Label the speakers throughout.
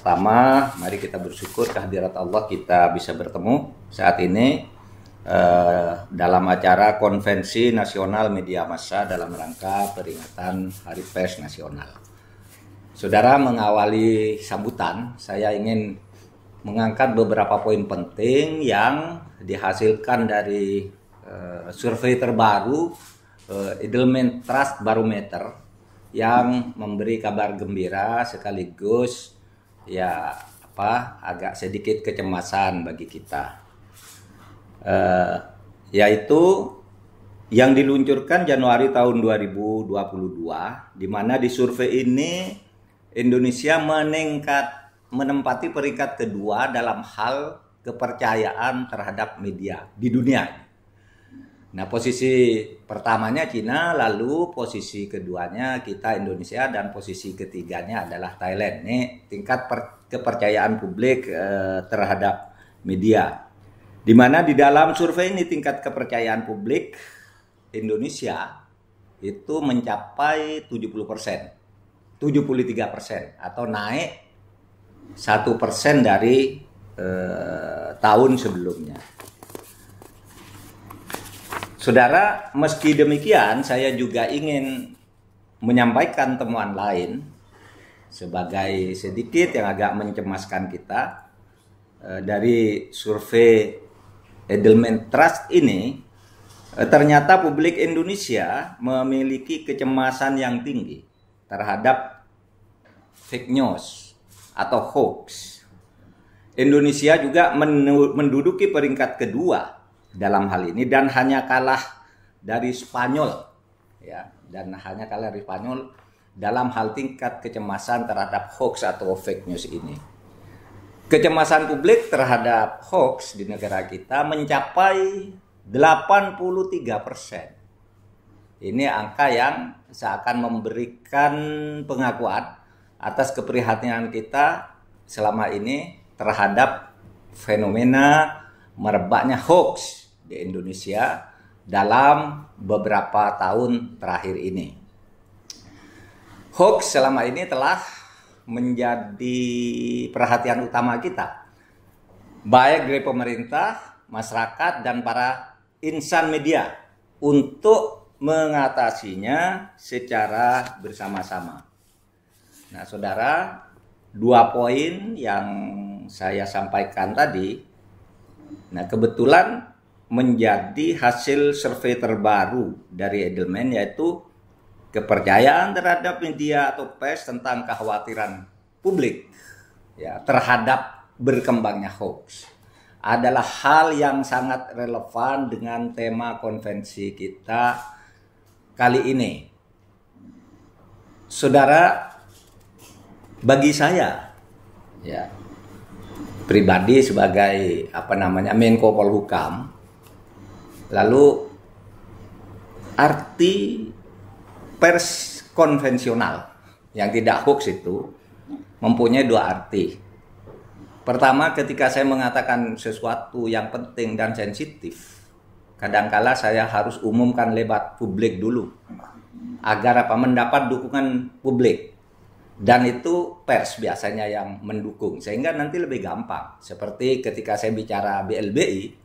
Speaker 1: Pertama, mari kita bersyukur kehadirat Allah kita bisa bertemu saat ini dalam acara Konvensi Nasional Media Massa dalam rangka peringatan Hari Pers Nasional. Saudara, mengawali sambutan, saya ingin mengangkat beberapa poin penting yang dihasilkan dari survei terbaru Edelman Trust Barometer yang memberi kabar gembira sekaligus agak sedikit kecemasan bagi kita, yaitu yang diluncurkan Januari tahun 2022, di mana di survei ini Indonesia menempati peringkat kedua dalam hal kepercayaan terhadap media di dunia. Nah, posisi pertamanya Cina, lalu posisi keduanya kita Indonesia, dan posisi ketiganya adalah Thailand. Ini tingkat kepercayaan publik terhadap media. Di mana di dalam survei ini tingkat kepercayaan publik Indonesia itu mencapai 70%, 73%, atau naik 1% dari tahun sebelumnya. Saudara, meski demikian saya juga ingin menyampaikan temuan lain sebagai sedikit yang agak mencemaskan kita. Dari survei Edelman Trust ini, ternyata publik Indonesia memiliki kecemasan yang tinggi terhadap fake news atau hoax. Indonesia juga menduduki peringkat kedua dalam hal ini dan hanya kalah dari Spanyol, dalam hal tingkat kecemasan terhadap hoax atau fake news ini. Kecemasan publik terhadap hoax di negara kita mencapai 83%. Ini angka yang seakan memberikan pengakuan atas keprihatinan kita selama ini terhadap fenomena merebaknya hoax di Indonesia dalam beberapa tahun terakhir ini. Hoax selama ini telah menjadi perhatian utama kita, baik dari pemerintah, masyarakat, dan para insan media untuk mengatasinya secara bersama-sama. Nah, saudara, 2 poin yang saya sampaikan tadi, nah kebetulan menjadi hasil survei terbaru dari Edelman, yaitu kepercayaan terhadap media atau pers tentang kekhawatiran publik terhadap berkembangnya hoax adalah hal yang sangat relevan dengan tema konvensi kita kali ini. Saudara, bagi saya pribadi sebagai Menko Polhukam, lalu arti pers konvensional yang tidak hoax itu mempunyai 2 arti. Pertama, ketika saya mengatakan sesuatu yang penting dan sensitif, kadangkala saya harus umumkan lewat publik dulu agar mendapat dukungan publik. Dan itu pers biasanya yang mendukung, sehingga nanti lebih gampang. Seperti ketika saya bicara BLBI,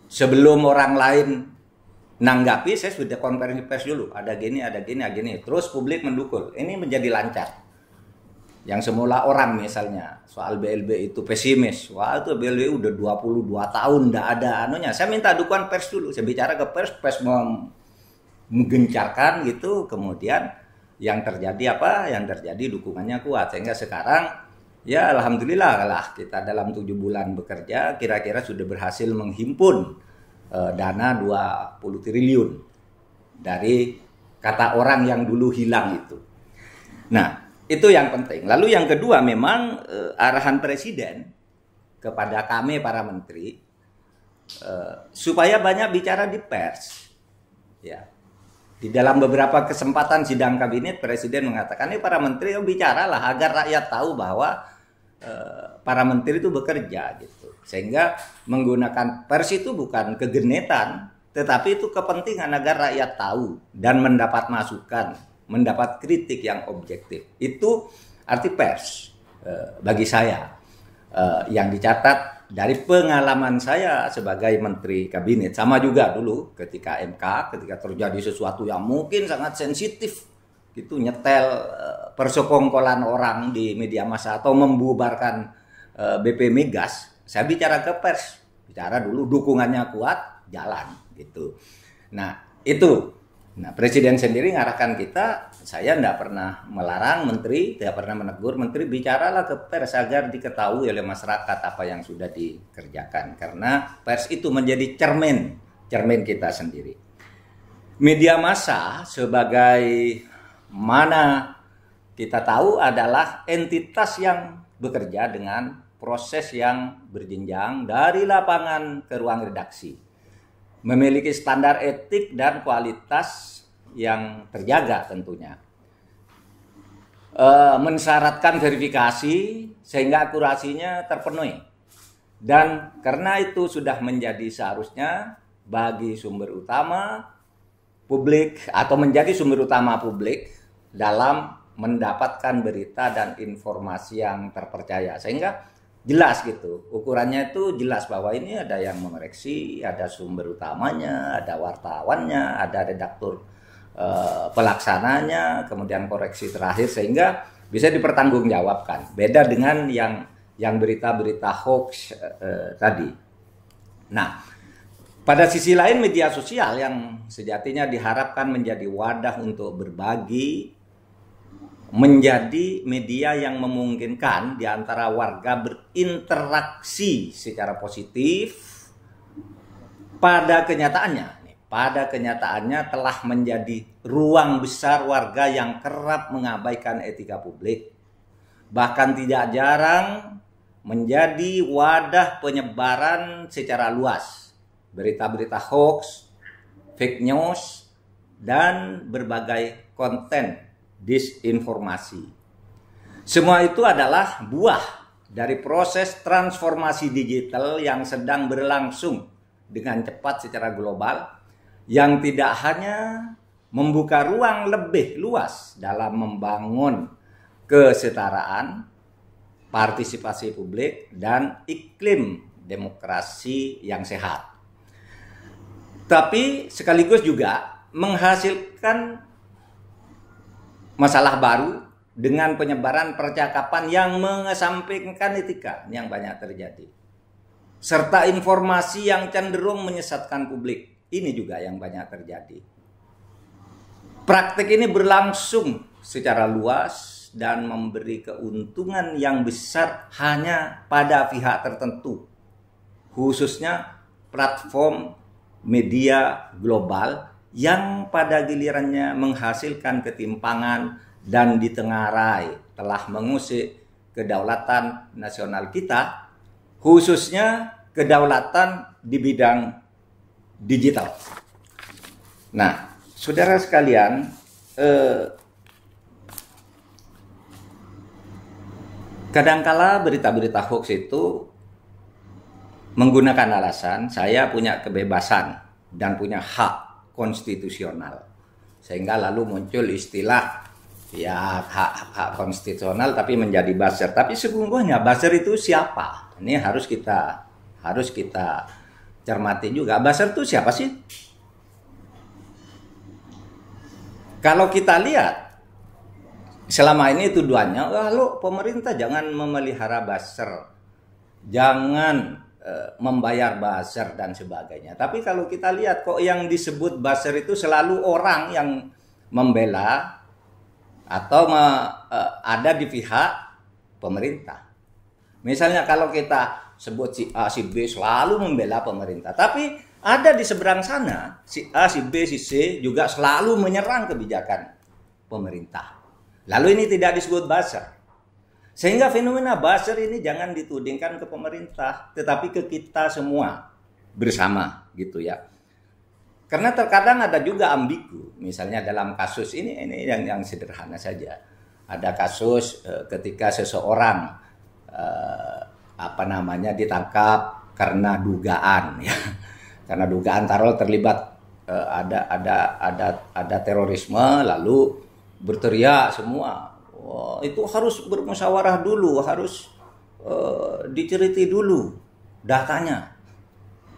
Speaker 1: sebelum orang lain nanggapi, saya sudah konferensi pers dulu. Ada gini. Terus publik mendukung. Ini menjadi lancar. Yang semula orang misalnya soal BLBI itu pesimis. Wah, itu BLBI udah 22 tahun nggak ada anunya. Saya minta dukungan pers dulu. Saya bicara ke pers menggencarkan gitu. Kemudian yang terjadi Yang terjadi dukungannya kuat, sehingga sekarang alhamdulillah lah kita dalam 7 bulan bekerja kira-kira sudah berhasil menghimpun dana 20 triliun dari kata orang yang dulu hilang itu. Nah, itu yang penting. Lalu yang kedua, memang arahan Presiden kepada kami para menteri supaya banyak bicara di pers. Di dalam beberapa kesempatan sidang kabinet, Presiden mengatakan, para menteri bicaralah agar rakyat tahu bahwa para menteri itu bekerja gitu. Sehingga menggunakan pers itu bukan kegenetan, tetapi itu kepentingan agar rakyat tahu dan mendapat masukan, mendapat kritik yang objektif. Itu arti pers. bagi saya. Yang dicatat dari pengalaman saya sebagai Menteri Kabinet, sama juga dulu ketika MK, ketika terjadi sesuatu yang mungkin sangat sensitif, gitu, nyetel persekongkolan orang di media massa atau membubarkan BP Migas, saya bicara ke pers, bicara dulu, dukungannya kuat, jalan, gitu. Nah itu. Nah, Presiden sendiri ngarahkan kita, saya tidak pernah melarang menteri, tidak pernah menegur menteri, bicaralah ke pers agar diketahui oleh masyarakat apa yang sudah dikerjakan. Karena pers itu menjadi cermin kita sendiri. Media massa sebagai mana kita tahu adalah entitas yang bekerja dengan proses yang berjenjang dari lapangan ke ruang redaksi. Memiliki standar etik dan kualitas yang terjaga tentunya. Mensyaratkan verifikasi sehingga akurasinya terpenuhi. Dan karena itu sudah menjadi seharusnya bagi sumber utama publik atau menjadi sumber utama publik dalam mendapatkan berita dan informasi yang terpercaya. Sehingga jelas gitu, ukurannya itu jelas bahwa ini ada yang mengoreksi, ada sumber utamanya, ada wartawannya, ada redaktur pelaksananya, kemudian koreksi terakhir, sehingga bisa dipertanggungjawabkan. Beda dengan yang berita-berita hoax tadi. Nah, pada sisi lain media sosial yang sejatinya diharapkan menjadi wadah untuk berbagi, menjadi media yang memungkinkan di antara warga berinteraksi secara positif. Pada kenyataannya telah menjadi ruang besar warga yang kerap mengabaikan etika publik. Bahkan tidak jarang menjadi wadah penyebaran secara luas berita-berita hoax, fake news, dan berbagai konten disinformasi. Semua itu adalah buah dari proses transformasi digital yang sedang berlangsung dengan cepat secara global, yang tidak hanya membuka ruang lebih luas dalam membangun kesetaraan, partisipasi publik, dan iklim demokrasi yang sehat. Tapi sekaligus juga menghasilkan masalah baru dengan penyebaran percakapan yang mengesampingkan etika yang banyak terjadi, serta informasi yang cenderung menyesatkan publik. Ini juga yang banyak terjadi. Praktik ini berlangsung secara luas dan memberi keuntungan yang besar hanya pada pihak tertentu, khususnya platform media global yang pada gilirannya menghasilkan ketimpangan dan ditengarai telah mengusik kedaulatan nasional kita, khususnya kedaulatan di bidang digital. Nah, saudara sekalian, kadangkala berita-berita hoax itu menggunakan alasan saya punya kebebasan dan punya hak konstitusional, sehingga lalu muncul istilah ya hak konstitusional tapi menjadi buzzer. Tapi sesungguhnya buzzer itu siapa? Ini harus kita cermati juga. Buzzer itu siapa sih? Kalau kita lihat selama ini tuduhannya, lalu pemerintah jangan memelihara buzzer, jangan membayar buzzer dan sebagainya. Tapi kalau kita lihat kok yang disebut buzzer itu selalu orang yang membela atau ada di pihak pemerintah. Misalnya kalau kita sebut si A, si B selalu membela pemerintah, tapi ada di seberang sana si A, si B, si C juga selalu menyerang kebijakan pemerintah. Lalu ini tidak disebut buzzer. Sehingga fenomena buzzer ini jangan ditudingkan ke pemerintah, tetapi ke kita semua bersama gitu ya. Karena terkadang ada juga ambigu. Misalnya dalam kasus ini yang sederhana saja. Ada kasus ketika seseorang ditangkap karena dugaan ya. Karena dugaan taruh terlibat ada terorisme, lalu berteriak semua, itu harus bermusyawarah dulu, harus diceriti dulu datanya.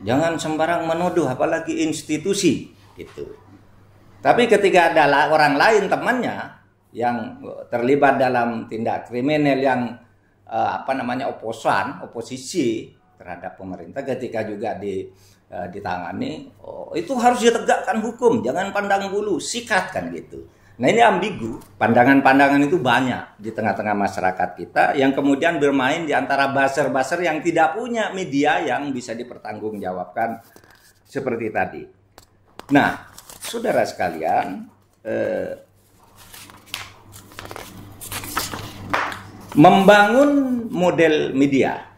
Speaker 1: Jangan sembarang menuduh, apalagi institusi gitu. Tapi ketika ada orang lain temannya yang terlibat dalam tindak kriminal yang oposisi terhadap pemerintah, ketika juga ditangani, itu harus ditegakkan hukum, jangan pandang bulu, sikat kan gitu. Nah ini ambigu, pandangan-pandangan itu banyak di tengah-tengah masyarakat kita yang kemudian bermain di antara buzzer-buzzer yang tidak punya media yang bisa dipertanggungjawabkan seperti tadi. Nah, saudara sekalian, membangun model media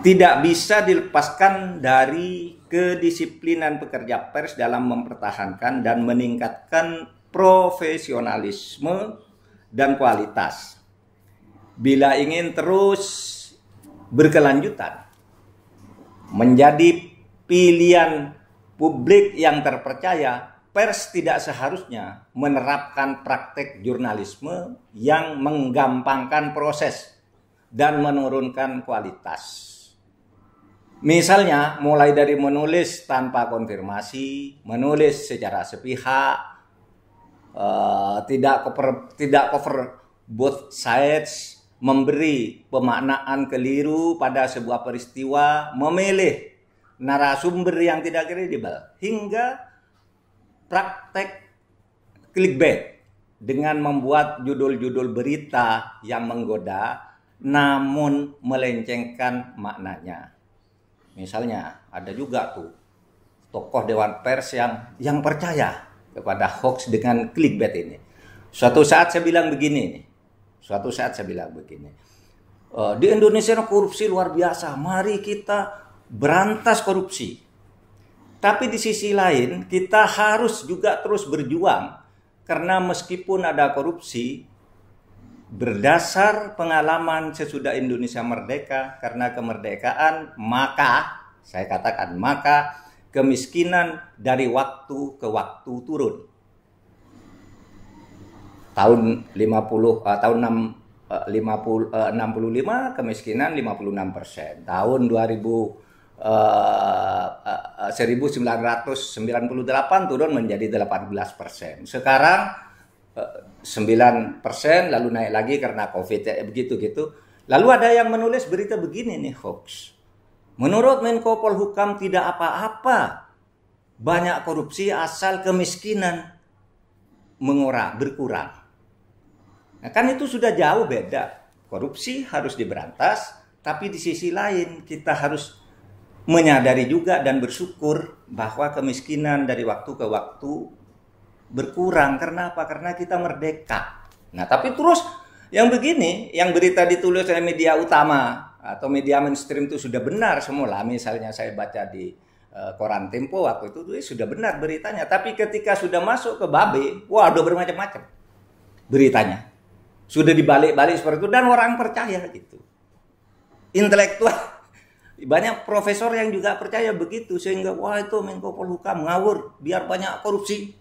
Speaker 1: tidak bisa dilepaskan dari kedisiplinan pekerja pers dalam mempertahankan dan meningkatkan profesionalisme dan kualitas. Bila ingin terus berkelanjutan menjadi pilihan publik yang terpercaya, pers tidak seharusnya menerapkan praktek jurnalisme yang menggampangkan proses dan menurunkan kualitas. Misalnya mulai dari menulis tanpa konfirmasi, menulis secara sepihak, tidak cover both sides, memberi pemaknaan keliru pada sebuah peristiwa, memilih narasumber yang tidak kredibel, hingga praktek clickbait dengan membuat judul-judul berita yang menggoda namun melencengkan maknanya. Misalnya ada juga tuh tokoh dewan pers yang percaya kepada hoax dengan clickbait ini. Suatu saat saya bilang begini, di Indonesia korupsi luar biasa, mari kita berantas korupsi. Tapi di sisi lain kita harus juga terus berjuang, karena meskipun ada korupsi, berdasar pengalaman sesudah Indonesia merdeka, karena kemerdekaan, maka kemiskinan dari waktu ke waktu turun. Tahun 65 kemiskinan 56%. Tahun 1998 turun menjadi 18%. Sekarang 9%, lalu naik lagi karena COVID, begitu-gitu. Lalu ada yang menulis berita begini nih, hoax. Menurut Menko Polhukam tidak apa-apa, banyak korupsi asal kemiskinan berkurang. Nah, kan itu sudah jauh beda. Korupsi harus diberantas, tapi di sisi lain kita harus menyadari juga dan bersyukur bahwa kemiskinan dari waktu ke waktu berkurang. Karena apa? Karena kita merdeka. Nah, tapi terus yang begini, yang berita ditulis oleh media utama atau media mainstream itu sudah benar semula. Misalnya saya baca di koran Tempo waktu itu sudah benar beritanya. Tapi ketika sudah masuk ke Babe, wah udah bermacam-macam beritanya. Sudah dibalik-balik seperti itu dan orang percaya gitu. Intelektual, banyak profesor yang juga percaya begitu, sehingga wah itu Menko Polhukam ngawur, biar banyak korupsi.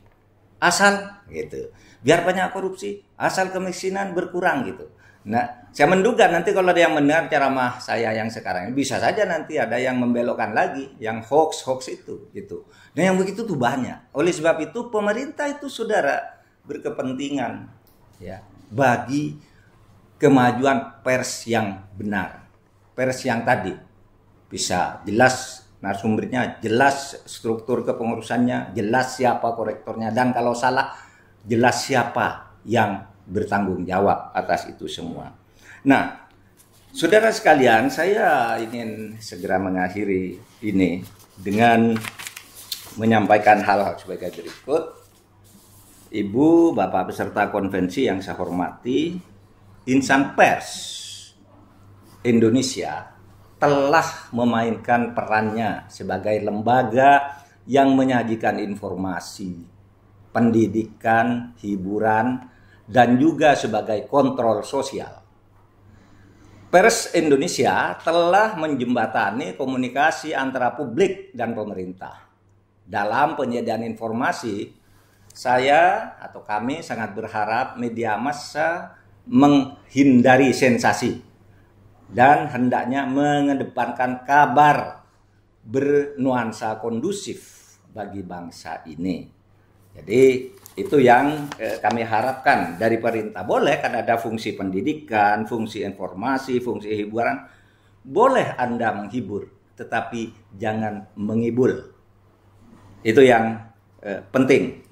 Speaker 1: Asal gitu, biar banyak korupsi, asal kemiskinan berkurang gitu. Nah, saya menduga nanti kalau ada yang mendengar ceramah saya yang sekarang ini, bisa saja nanti ada yang membelokkan lagi, yang hoax itu gitu. Dan yang begitu tuh banyak. Oleh sebab itu pemerintah itu saudara berkepentingan ya bagi kemajuan pers yang benar, pers yang tadi bisa jelas narasumbernya, jelas struktur kepengurusannya, jelas siapa korektornya, dan kalau salah jelas siapa yang bertanggung jawab atas itu semua. Nah, saudara sekalian, saya ingin segera mengakhiri ini dengan menyampaikan hal-hal sebagai berikut. Ibu, Bapak peserta konvensi yang saya hormati, insan pers Indonesia telah memainkan perannya sebagai lembaga yang menyajikan informasi, pendidikan, hiburan, dan juga sebagai kontrol sosial. Pers Indonesia telah menjembatani komunikasi antara publik dan pemerintah dalam penyediaan informasi saya atau kami sangat berharap media massa menghindari sensasi dan hendaknya mengedepankan kabar bernuansa kondusif bagi bangsa ini. Jadi itu yang kami harapkan dari pemerintah. Boleh kan ada fungsi pendidikan, fungsi informasi, fungsi hiburan. Boleh Anda menghibur, tetapi jangan mengibul. Itu yang penting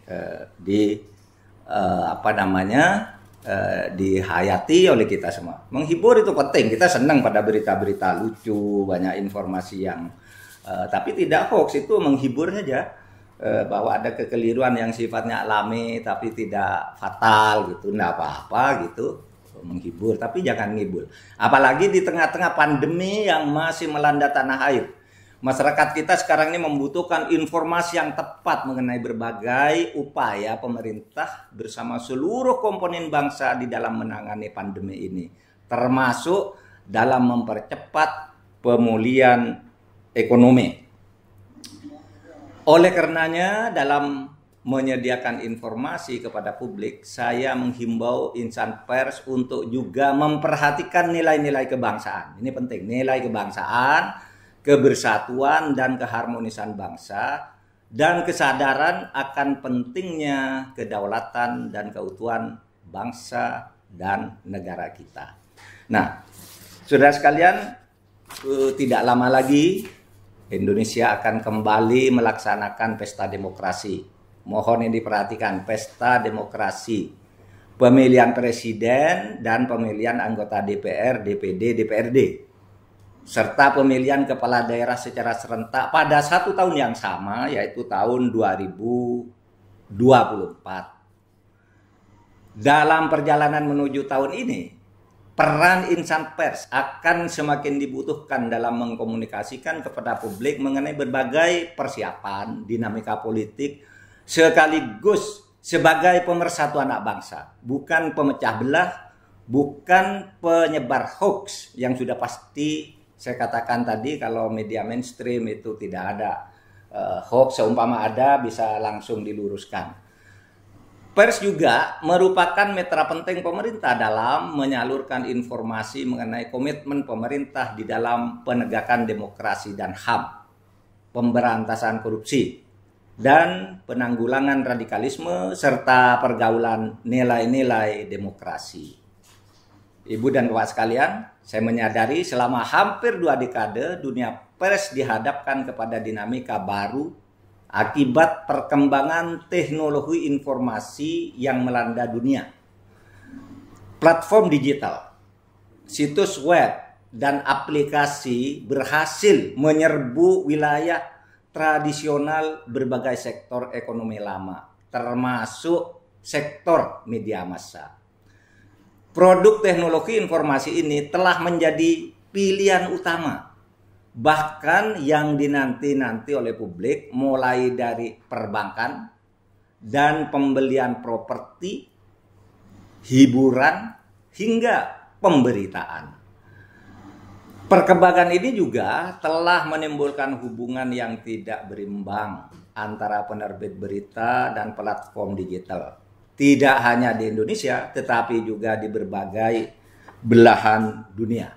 Speaker 1: dihayati oleh kita semua. Menghibur itu penting. Kita senang pada berita-berita lucu, banyak informasi yang tapi tidak hoax. Itu menghibur saja, bahwa ada kekeliruan yang sifatnya alami tapi tidak fatal gitu, enggak apa-apa gitu, menghibur, tapi jangan ngibul. Apalagi di tengah-tengah pandemi yang masih melanda tanah air. Masyarakat kita sekarang ini membutuhkan informasi yang tepat mengenai berbagai upaya pemerintah bersama seluruh komponen bangsa di dalam menangani pandemi ini, termasuk dalam mempercepat pemulihan ekonomi. Oleh karenanya, dalam menyediakan informasi kepada publik, saya menghimbau insan pers untuk juga memperhatikan nilai-nilai kebangsaan. Ini penting, nilai kebangsaan, kebersatuan dan keharmonisan bangsa, dan kesadaran akan pentingnya kedaulatan dan keutuhan bangsa dan negara kita. Nah, saudara sekalian, tidak lama lagi Indonesia akan kembali melaksanakan pesta demokrasi. Mohon ini diperhatikan, pesta demokrasi. Pemilihan presiden dan pemilihan anggota DPR, DPD, DPRD. Serta pemilihan kepala daerah secara serentak pada satu tahun yang sama, yaitu tahun 2024. Dalam perjalanan menuju tahun ini, peran insan pers akan semakin dibutuhkan dalam mengkomunikasikan kepada publik mengenai berbagai persiapan, dinamika politik, sekaligus sebagai pemersatu anak bangsa. Bukan pemecah belah, bukan penyebar hoax yang sudah pasti saya katakan tadi kalau media mainstream itu tidak ada hoax, seumpama ada bisa langsung diluruskan. Pers juga merupakan mitra penting pemerintah dalam menyalurkan informasi mengenai komitmen pemerintah di dalam penegakan demokrasi dan HAM, pemberantasan korupsi, dan penanggulangan radikalisme serta pergaulan nilai-nilai demokrasi. Ibu dan bapak sekalian, saya menyadari selama hampir 2 dekade dunia pers dihadapkan kepada dinamika baru akibat perkembangan teknologi informasi yang melanda dunia. Platform digital, situs web, dan aplikasi berhasil menyerbu wilayah tradisional berbagai sektor ekonomi lama, termasuk sektor media massa. Produk teknologi informasi ini telah menjadi pilihan utama, bahkan yang dinanti-nanti oleh publik, mulai dari perbankan dan pembelian properti, hiburan, hingga pemberitaan. Perkembangan ini juga telah menimbulkan hubungan yang tidak berimbang antara penerbit berita dan platform digital. Tidak hanya di Indonesia, tetapi juga di berbagai belahan dunia.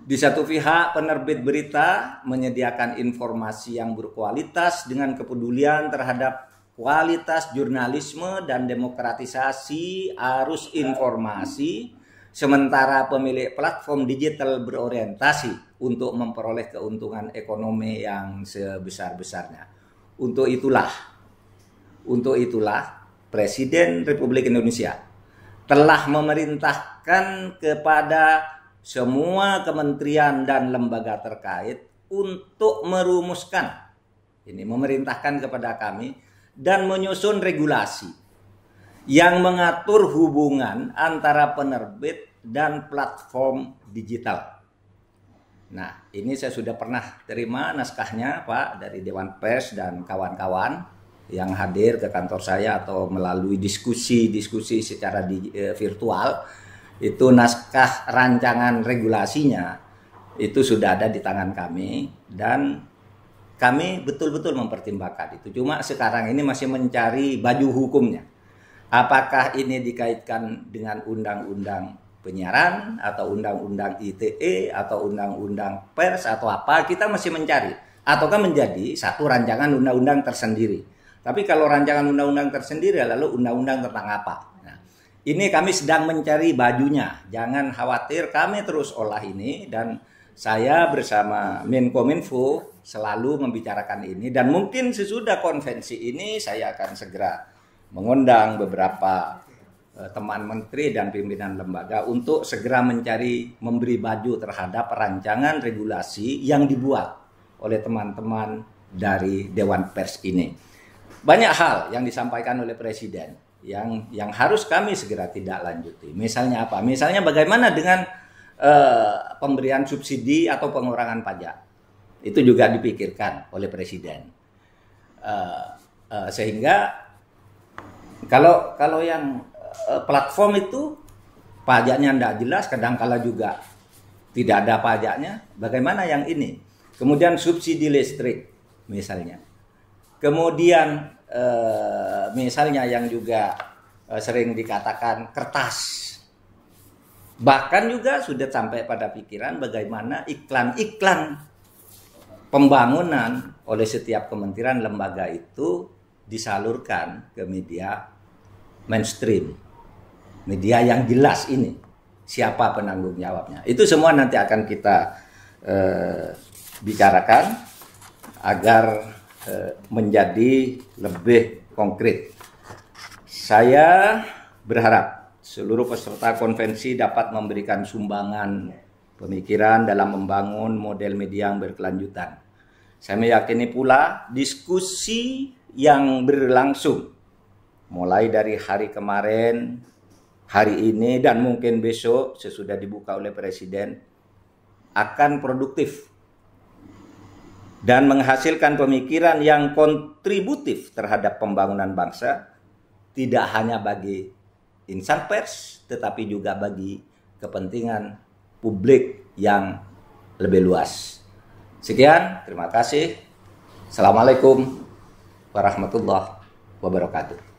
Speaker 1: Di satu pihak, penerbit berita menyediakan informasi yang berkualitas dengan kepedulian terhadap kualitas jurnalisme dan demokratisasi arus informasi, sementara pemilik platform digital berorientasi untuk memperoleh keuntungan ekonomi yang sebesar-besarnya. Untuk itulah Presiden Republik Indonesia telah memerintahkan kepada semua kementerian dan lembaga terkait untuk merumuskan, ini memerintahkan kepada kami, dan menyusun regulasi yang mengatur hubungan antara penerbit dan platform digital. Nah, ini saya sudah pernah terima naskahnya, Pak, dari Dewan Pers dan kawan-kawan yang hadir ke kantor saya atau melalui diskusi secara virtual. Itu naskah rancangan regulasinya itu sudah ada di tangan kami, dan kami betul-betul mempertimbangkan itu. Cuma sekarang ini masih mencari baju hukumnya. Apakah ini dikaitkan dengan undang-undang penyiaran atau undang-undang ITE atau undang-undang pers atau apa, kita masih mencari. Ataukah menjadi satu rancangan undang-undang tersendiri. Tapi kalau rancangan undang-undang tersendiri lalu undang-undang tentang apa? Nah, ini kami sedang mencari bajunya. Jangan khawatir, kami terus olah ini dan saya bersama Menkominfo selalu membicarakan ini, dan mungkin sesudah konvensi ini saya akan segera mengundang beberapa teman menteri dan pimpinan lembaga untuk segera memberi baju terhadap rancangan regulasi yang dibuat oleh teman-teman dari Dewan Pers ini. Banyak hal yang disampaikan oleh Presiden yang harus kami segera tidak lanjuti. Misalnya apa? Misalnya bagaimana dengan pemberian subsidi atau pengurangan pajak, itu juga dipikirkan oleh Presiden, sehingga kalau yang platform itu pajaknya tidak jelas, kadang-kala juga tidak ada pajaknya. Bagaimana yang ini? Kemudian subsidi listrik misalnya, kemudian misalnya yang juga sering dikatakan kertas. Bahkan juga sudah sampai pada pikiran bagaimana iklan-iklan pembangunan oleh setiap kementerian lembaga itu disalurkan ke media mainstream. Media yang jelas ini. Siapa penanggung jawabnya. Itu semua nanti akan kita bicarakan agar menjadi lebih konkret. Saya berharap seluruh peserta konvensi dapat memberikan sumbangan pemikiran dalam membangun model media yang berkelanjutan. Saya meyakini pula diskusi yang berlangsung mulai dari hari kemarin, hari ini, dan mungkin besok sesudah dibuka oleh Presiden akan produktif dan menghasilkan pemikiran yang kontributif terhadap pembangunan bangsa, tidak hanya bagi insan pers, tetapi juga bagi kepentingan publik yang lebih luas. Sekian, terima kasih. Assalamualaikum warahmatullahi wabarakatuh.